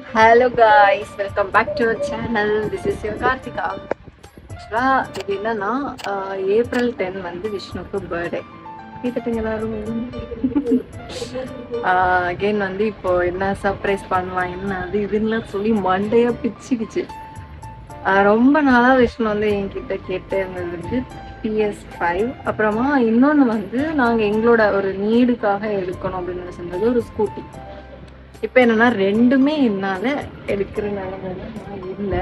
Hello guys, welcome back to our channel. This is your Karthika. இது என்னன்னா April 10 வந்து விஷ்ணுக்கு birthday. கேட்டுட்டீங்க எல்லாரும். Again வந்து இப்போ என்ன சர்ப்ரைஸ் பண்ணலாம் என்ன அது இதுன்னு சொல்லி மண்டையா பிச்சுக்கிச்சு. ரொம்ப நாளா விஷ்ணு வந்து என்கிட்ட கேட்டு இருந்ததுக்கு PS5 அப்புறமா இன்னொன்று வந்து நாங்கள் எங்களோட ஒரு நீடுக்காக எடுக்கணும் அப்படின்னு சொன்னது ஒரு ஸ்கூட்டி. இப்போ என்னன்னா ரெண்டுமே என்னால் எடுக்கிற நிலைமையில நான் இல்லை,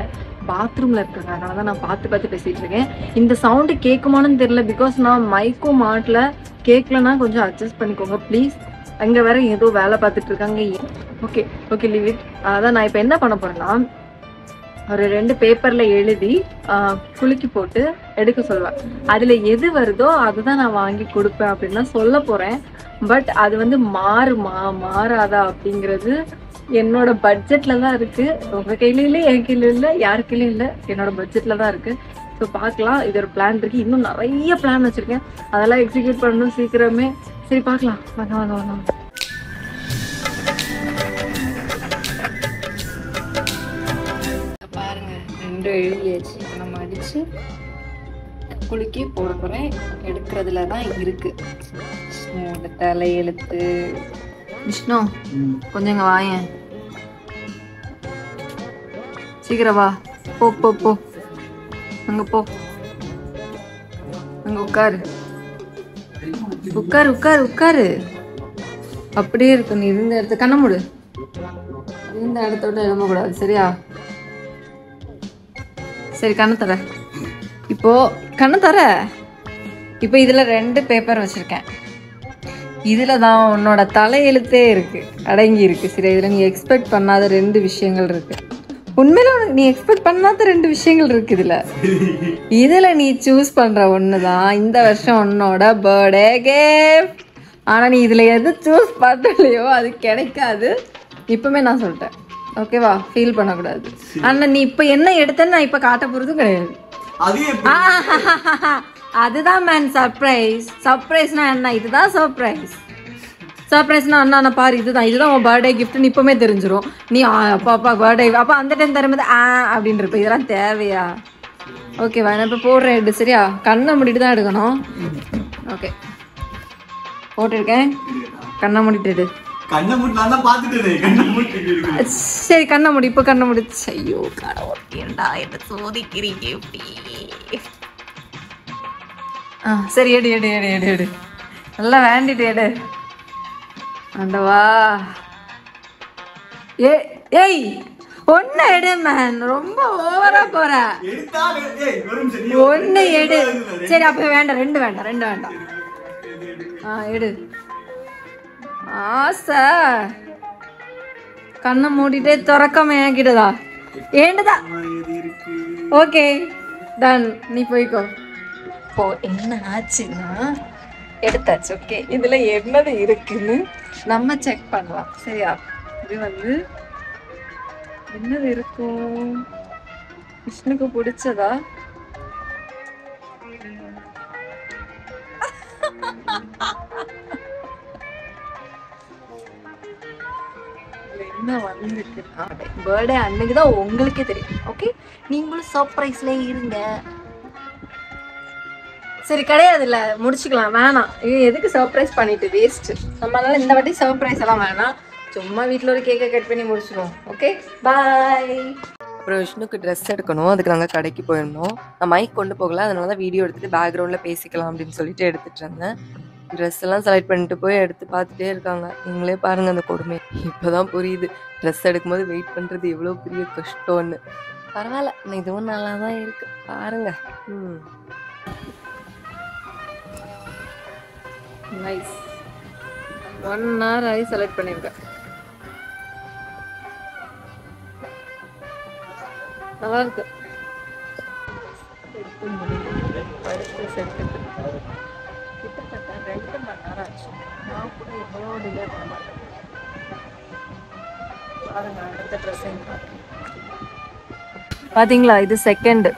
பாத்ரூமில் இருக்கிறேன். அதனால தான் நான் பார்த்து பேசிகிட்டு இருக்கேன். இந்த சவுண்டு கேட்குமான்னு தெரியல, பிகாஸ் நான் மைக்கும் மாட்டில் கேட்கலன்னா கொஞ்சம் அட்ஜஸ்ட் பண்ணிக்கோங்க ப்ளீஸ். அங்கே வேற ஏதோ வேலை பார்த்துட்டு இருக்காங்க. Okay leave it. அதான் நான் இப்போ என்ன பண்ண போகிறேன்னா ஒரு 2 பேப்பரில் எழுதி குலுக்கி போட்டு எடுக்க சொல்லுவேன். அதில் எது வருதோ அதுதான் நான் வாங்கி கொடுப்பேன் அப்படின்னு தான் சொல்ல போகிறேன். பட் அது வந்து மாறாதா அப்படிங்கிறது என்னோட பட்ஜெட்டில் தான் இருக்குது. உங்கள் கையிலும் இல்லை, என் கையிலும் இல்லை, யார் கையிலும் இல்லை, என்னோட பட்ஜெட்டில் தான் இருக்குது. ஸோ பார்க்கலாம். இது ஒரு பிளான் இருக்குது. இன்னும் நிறைய பிளான் வச்சுருக்கேன், அதெல்லாம் எக்ஸிக்யூட் பண்ணணும் சீக்கிரமே. சரி பார்க்கலாம். வாங்க. பாருங்க, 2 எழுதியாச்சு. இப்போ நம்ம அடித்து குலுக்கி போட போகிறேன். எடுக்கிறதுல தான் இருக்கு தலையெழுத்து. விஷ்ணு கொஞ்சம் இங்க வாயேன், சீக்கிரம் வா. போ அங்க போ, அங்க உட்காரு. அப்படியே இருக்கு. நீ இருந்த இடத்த கண்ண மூடு. இருந்த இடத்தோட எழும்பக்கூடாது, சரியா? சரி, கண்ணை தர. இப்போ இதுல 2 பேப்பர் வச்சிருக்கேன். இதுல தான் உன்னோட தலையெழுத்தே இருக்கு, அடங்கி இருக்கு. சரி, இதுல நீ எக்ஸ்பெக்ட் பண்ணாத 2 விஷயங்கள் இருக்கு. உண்மையில நீ எக்ஸ்பெக்ட் பண்ணாத 2 விஷயங்கள் இருக்கு. இதுல நீ சூஸ் பண்ற ஒண்ணுதான் இந்த வருஷம் உன்னோட பர்த்டே கிஃப்ட். ஆனா நீ இதுல எது சூஸ் பண்ணலையோ அது கிடைக்காது. இப்பவுமே நான் சொல்லிட்டேன், ஓகேவா? ஃபீல் பண்ணக்கூடாது. ஆனா நீ இப்ப என்ன எடுத்தன்னு நான் இப்ப காட்ட போறதும் கிடையாது. அதுதான் மேன் சர்ப்ரைஸ். சர்ப்ரைஸ்னா என்ன? இதுதான் சர்ப்ரைஸ்னா என்ன? பாரு, இதுதான் உன் பர்த்டே கிஃப்ட்னு இப்பவுமே தெரிஞ்சிடும். நீ அப்பா பர்த்டே அப்பா அந்த டைம் தரும்போது அப்படின்னு இருப்ப. இதெல்லாம் தேவையா? ஓகேவா? நான் இப்போ போடுறேன். எடு, சரியா? கண்ணை மூடிட்டு தான் எடுக்கணும். ஓகே, போட்டிருக்கேன். கண்ணை மூடிட்டு எடு. சரி, கண்ணை மூடி. இப்போ கண்ணை மூடி. ஐயோ கடவுளா, என்ன சோதிக்கிறீங்க எப்படி? சரி, எடு. நல்லா வேண்டிட்டு எடு. ஆண்டவா, ஏய் ஒன்னு எடு மேன், ரொம்ப ஓவரா போற. ஒன்னு எடு. சரி, அப்ப வேண்டாம், 2 வேண்டாம். எடு. ஆசை கண்ணை மூடிட்டே திறக்காம என்கிட்டதா ஏண்டதா? ஓகே டன், நீ போய்க்கோ. இப்போ என்ன ஆச்சுன்னா எடுத்தாச்சு. ஓகே, இதுல என்னது இருக்குன்னு நம்ம செக் பண்ணலாம், சரியா? இது வந்து என்னது இருக்கும்? விஷ்ணுக்கு பிடிச்சதா? என்ன வந்துருக்கு? பர்த்டே அன்னைக்குதான் உங்களுக்கே தெரியும். ஓகே, நீங்களும் சர்ப்ரைஸ்ல இருங்க. சரி, கிடையாது இல்ல, முடிச்சுக்கலாம். வேணாம், எதுக்கு சர்ப்ரைஸ் பண்ணிட்டு வேஸ்ட். நம்மளால இந்த வாட்டி சர்ப்ரைஸ் எல்லாம் வேணாம். சும்மா வீட்டில் ஒரு கேக்கை கட் பண்ணி முடிச்சிடுவோம். ஓகே, பாய். அப்புறம் விஷ்ணுக்கு ட்ரெஸ் எடுக்கணும். அதுக்கு நாங்கள் கடைக்கு போயிருந்தோம். நான் மைக் கொண்டு போகல, அதனால தான் வீடியோ எடுத்துட்டு பேக்ரவுண்டில் பேசிக்கலாம் அப்படின்னு சொல்லிட்டு எடுத்துட்டு இருந்தேன். ட்ரெஸ் எல்லாம் செலக்ட் பண்ணிட்டு போய் எடுத்து பார்த்துட்டே இருக்காங்க. நீங்களே பாருங்க அந்த கொடுமை. இப்போதான் புரியுது ட்ரெஸ் எடுக்கும்போது வெயிட் பண்ணுறது எவ்வளோ பெரிய கஷ்டம்னு. பரவாயில்ல, இதுவும் நல்லா தான் இருக்கு. பாருங்க. நைஸ். 1 hour ஆகி செலக்ட் பண்ணியிருக்கேன். நல்லா இருக்கு. கிட்டத்தட்ட 2 மணி நேரம் ஆச்சு. நான் கூட எவ்வளோ டிலே பண்ண மாட்டேன். பாருங்க, அடுத்த ட்ரெஸ்ஸிங் பார்த்தீங்களா? இது செகண்ட்.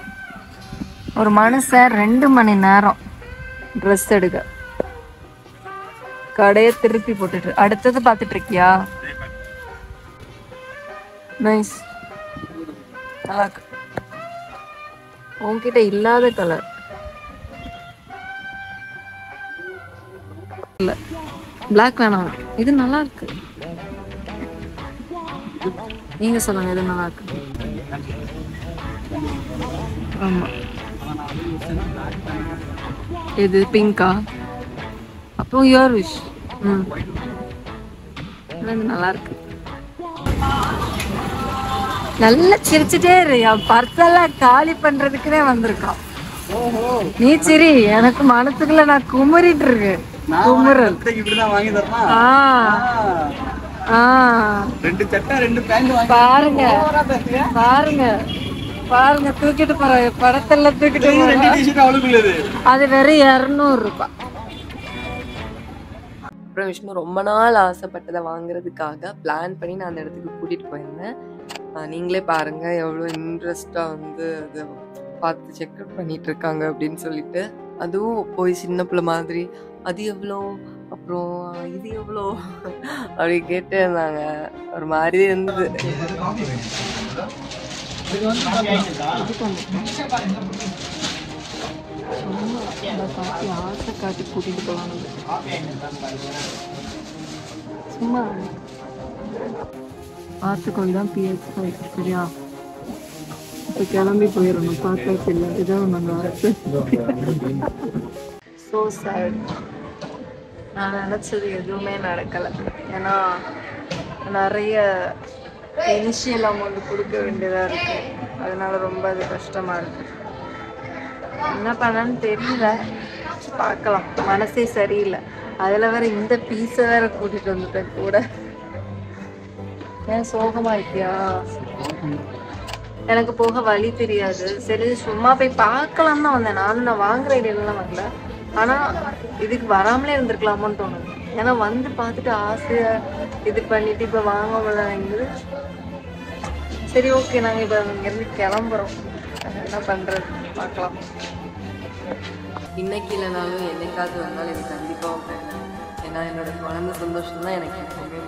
ஒரு மனுஷன் 2 மணி நேரம் ட்ரெஸ் எடுக்க கடையை திருப்பி போட்டுட்டு அடுத்தது பார்த்துட்டு இருக்கியா? நைஸ், நல்லா இருக்கு. உன்கிட்ட இல்லாத கலர் இல்ல, பிளாக் வேணாம். இது நல்லா இருக்கு. நீங்க சொல்லுங்க, இது நல்லா இருக்கு. ஆமா, இது பிங்கா? அப்போ யுவர் விஷ். நல்லா இருக்கு. நல்லா சிரிச்சுட்டே இரு. என் பர்செல்லாம் காலி பண்றதுக்குனே வந்திருக்கான். நீ சிரி, எனக்கு மனசுக்குள்ள நான் குமரிட்டு இருக்கேன். குமுறல். பாருங்க பாருங்க பாருங்க, தூக்கிட்டு போற படத்துல தூக்கிட்டு போற. அது வெறும் 200 ரூபாய். அப்புறம் விஷ்ணு ரொம்ப நாள் ஆசைப்பட்டதை வாங்குறதுக்காக பிளான் பண்ணி நான் அந்த இடத்துக்கு கூட்டிட்டு போயிருந்தேன். நீங்களே பாருங்க எவ்வளோ இன்ட்ரெஸ்டா வந்து அதை பார்த்து செக்அவுட் பண்ணிட்டு இருக்காங்க அப்படின்னு சொல்லிட்டு. அதுவும் போய் சின்ன பிள்ளை மாதிரி அது எவ்வளோ, அப்புறம் இது எவ்வளோ அப்படி கேட்டே இருந்தாங்க. ஒரு மாதிரி இருந்தது. ஆசை காட்டி கூட்டிட்டு போவாங்க. சும்மா பார்த்துக்கொண்டு தான் PS5 சரியா? இப்போ கிளம்பி போயிடணும். பார்த்தாச்சு இல்லை, இதான் நாங்கள் ஆசை. So sad. நான் நினச்சது எதுவுமே நடக்கலை. ஏன்னா நிறைய இனிஷியல் அமௌண்ட் கொடுக்க வேண்டியதாக இருக்கு. அதனால ரொம்ப அது கஷ்டமாக இருக்கு. என்ன பண்ணான்னு தெரியல, பார்க்கலாம். மனசே சரியில்லை. அதில் வேற இந்த பீஸை வேற கூட்டிட்டு வந்துட்டேன் கூட. ஏன் சோகமா இருக்கியா? எனக்கு போக வழி தெரியாது. சரி சும்மா போய் பார்க்கலாம் தான் வந்தேன். நான் வாங்குற ஐடியாலாம் வரல. ஆனா இதுக்கு வராமலே இருந்திருக்கலாமோன்னு தோணுது. ஏன்னா வந்து பார்த்துட்டு ஆசையா இது பண்ணிட்டு இப்ப வாங்க முடியல. சரி ஓகே, நாங்க இப்ப இங்கிருந்து கிளம்புறோம். என்ன பண்றது பார்க்கலாம். இன்னைக்கு இல்லைனாலும் என்னைக்காவது வந்தாலும் எனக்கு கண்டிப்பா ஏன்னா என்னோட குழந்தை சந்தோஷம் தான் எனக்கு எப்பவுமே